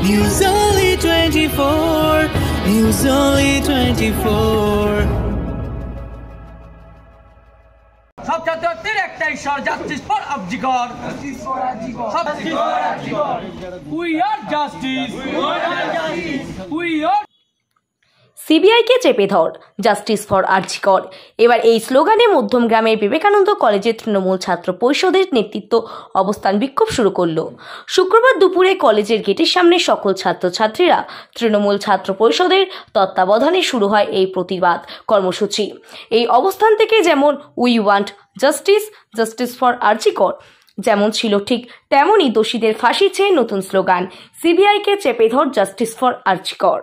News Only 24. News Only 24. সব ছাত্রদের একটাই স্বর, justice for R G Kar. We are justice, we are. সিবিআইকে চেপে ধর, জাস্টিস ফর আরজিকর। এবার এই স্লোগানে মধ্যমগ্রামের বিবেকানন্দ কলেজের তৃণমূল ছাত্র পরিষদের নেতৃত্ব অবস্থান বিক্ষোভ শুরু করল। শুক্রবার দুপুরে কলেজের গেটের সামনে সকল ছাত্রছাত্রীরা তৃণমূল ছাত্র পরিষদের তত্ত্বাবধানে শুরু হয় এই প্রতিবাদ কর্মসূচি। এই অবস্থান থেকে যেমন we want justice, justice for RG Kar যেমন ছিল, ঠিক তেমনই দোষীদের ফাঁসি চেয়ে নতুন স্লোগান, সিবিআইকে চেপে ধর, জাস্টিস ফর আরজিকর।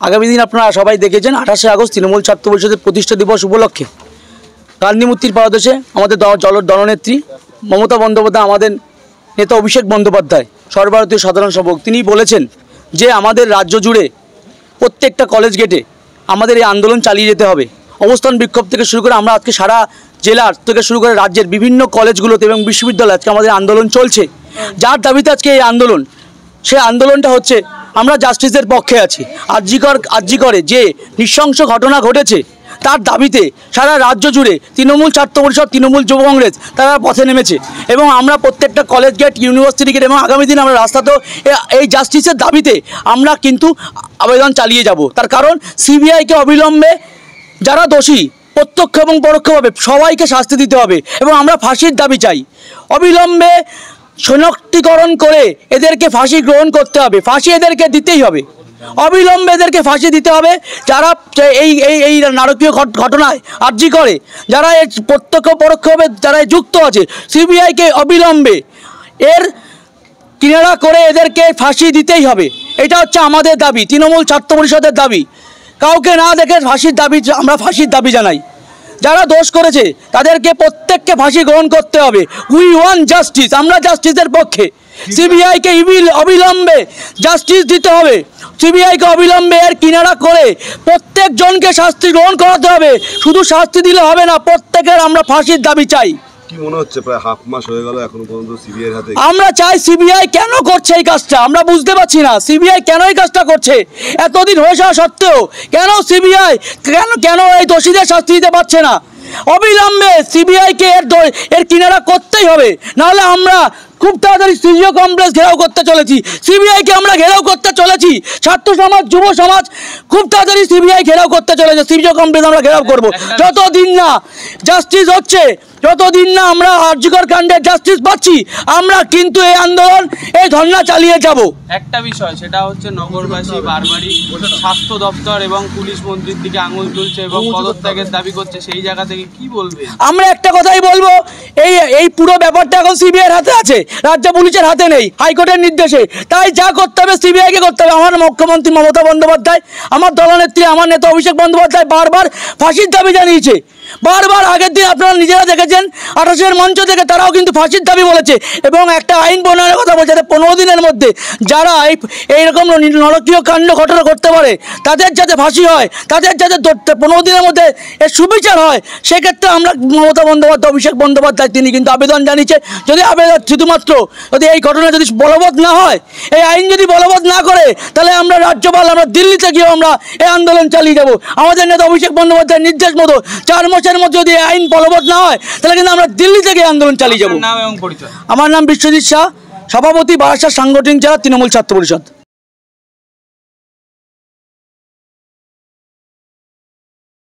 আগামী দিন আপনারা সবাই দেখেছেন 28শে আগস্ট তৃণমূল ছাত্র পরিষদের প্রতিষ্ঠা দিবস উপলক্ষে গান্ধী মূর্তির পাদদেশে আমাদের দলনেত্রী মমতা বন্দ্যোপাধ্যায়, আমাদের নেতা অভিষেক বন্দ্যোপাধ্যায়, সর্বভারতীয় সাধারণ সম্পাদক, তিনি বলেছেন যে আমাদের রাজ্য জুড়ে প্রত্যেকটা কলেজ গেটে আমাদের এই আন্দোলন চালিয়ে যেতে হবে। অবস্থান বিক্ষোভ থেকে শুরু করে আমরা আজকে সারা জেলার থেকে শুরু করে রাজ্যের বিভিন্ন কলেজগুলোতে এবং বিশ্ববিদ্যালয়ে আজকে আমাদের আন্দোলন চলছে। যার দাবিতে আজকে এই আন্দোলন, সেই আন্দোলনটা হচ্ছে আমরা জাস্টিসের পক্ষে আছি। আরজিকরে যে নৃশংস ঘটনা ঘটেছে তার দাবিতে সারা রাজ্য জুড়ে তৃণমূল ছাত্র পরিষদ, তৃণমূল যুব কংগ্রেস তারা পথে নেমেছে এবং আমরা প্রত্যেকটা কলেজ গেট, ইউনিভার্সিটি গেট এবং আগামী দিন আমরা রাস্তাতেও এই জাস্টিসের দাবিতে আমরা কিন্তু আবেদন চালিয়ে যাব। তার কারণ সিবিআইকে অবিলম্বে যারা দোষী প্রত্যক্ষ এবং পরোক্ষভাবে সবাইকে শাস্তি দিতে হবে এবং আমরা ফাঁসির দাবি চাই। অবিলম্বে শনাক্তিকরণ করে এদেরকে ফাঁসি গ্রহণ করতে হবে, ফাঁসি এদেরকে দিতেই হবে, অবিলম্বে এদেরকে ফাঁসি দিতে হবে। যারা এই নারকীয় ঘটনায় আরজিকরে যারা প্রত্যক্ষ পরোক্ষভাবে যারা যুক্ত আছে, সিবিআইকে অবিলম্বে এর কিনারা করে এদেরকে ফাঁসি দিতেই হবে। এটা হচ্ছে আমাদের দাবি, তৃণমূল ছাত্র পরিষদের দাবি। কাউকে না দেখে ফাঁসির দাবি, আমরা ফাঁসির দাবি জানাই। যারা দোষ করেছে তাদেরকে প্রত্যেককে ফাঁসি গ্রহণ করতে হবে। উই ওয়ান্ট জাস্টিস, আমরা জাস্টিসের পক্ষে। সিবিআইকে অবিলম্বে জাস্টিস দিতে হবে, সিবিআইকে অবিলম্বে এর কিনারা করে প্রত্যেকজনকে শাস্তি গ্রহণ করাতে হবে। শুধু শাস্তি দিলে হবে না, প্রত্যেকের আমরা ফাঁসির দাবি চাই। কি মনে হচ্ছে প্রায় হাফ মাস হয়ে গেল এখনো পর্যন্ত সিবিআই হাতে? আমরা চাই সিবিআই কেন করছে এই কাজটা, আমরা বুঝতে পারছি না সিবিআই কেন এই কাজটা করছে। এতদিন হয়ে যাওয়া সত্ত্বেও কেন সিবিআই কেন এই দোষীদের শাস্তি দিতে পারছে না। অবিলম্বে সিবিআইকে এর কিনারা করতেই হবে, নাহলে আমরা খুব তাড়াতাড়ি সিজিও কমপ্লেক্স ঘেরাও করতে চলেছি। সিবিআইকে আমরা ঘেরাও করতে চলেছি, ছাত্র সমাজ, যুব সমাজ খুব তাড়াতাড়ি সিবিআই ঘেরাও করতে চলেছে। সিজিও কমপ্লেক্স আমরা ঘেরাও করব। যতদিন না জাস্টিস হচ্ছে, যতদিন না আমরা আরজিকর কাণ্ডের জাস্টিস পাচ্ছি, আমরা কিন্তু এই আন্দোলন, এই ধর্ণা চালিয়ে যাব। একটা বিষয়, সেটা হচ্ছে নগরবাসী বারবারই স্বাস্থ্য দপ্তর এবং পুলিশ মন্ত্রীর দিকে আঙুল তুলছে এবং পদত্যাগের দাবি করছে। সেই জায়গা থেকে কি বলবে? আমরা একটা কথাই বলবো, এই পুরো ব্যাপারটা এখন সিবিআইয়ের হাতে আছে, রাজ্য পুলিশের হাতে নেই, হাইকোর্টের নির্দেশে। তাই যা করতে হবে সিবিআইকে করতে হবে। আমার মুখ্যমন্ত্রী মমতা বন্দ্যোপাধ্যায়, আমার দলনেত্রী, আমার নেতা অভিষেক বন্দ্যোপাধ্যায় বারবার ফাঁসির দাবি জানিয়েছে। বারবার আগের দিন আপনারা নিজেরা দেখেছেন 28-এর মঞ্চ থেকে তারাও কিন্তু ফাঁসির দাবি বলেছে এবং একটা আইন প্রণয়নের কথা বলছে, 15 দিনের মধ্যে যারা এইরকম নরকীয় কাণ্ড ঘটনা করতে পারে তাদের যাতে ফাঁসি হয়, তাদের যাতে 15 দিনের মধ্যে এর সুবিচার হয়। সেক্ষেত্রে আমরা মমতা বন্দ্যোপাধ্যায়, অভিষেক বন্দ্যোপাধ্যায় তিনি কিন্তু আবেদন জানিয়েছে, যদি আবেদন শুধুমাত্র যদি এই ঘটনা যদি বলবৎ না হয়, এই আইন যদি বলবৎ না করে, তাহলে আমরা রাজ্যপাল, আমরা দিল্লিতে গিয়েও আমরা এই আন্দোলন চালিয়ে যাব। আমাদের নেতা অভিষেক বন্দ্যোপাধ্যায়ের নির্দেশ মতো 4 মাসের মধ্যে যদি আইন বলবৎ না হয়, তাহলে কিন্তু আমরা দিল্লি থেকে আন্দোলন চালিয়ে যাব। নাম এবং পরিচয়? আমার নাম বিশ্বজিৎ শাহ, সভাপতি বারাসাত সাংগঠনিক জেলা তৃণমূল ছাত্র পরিষদ।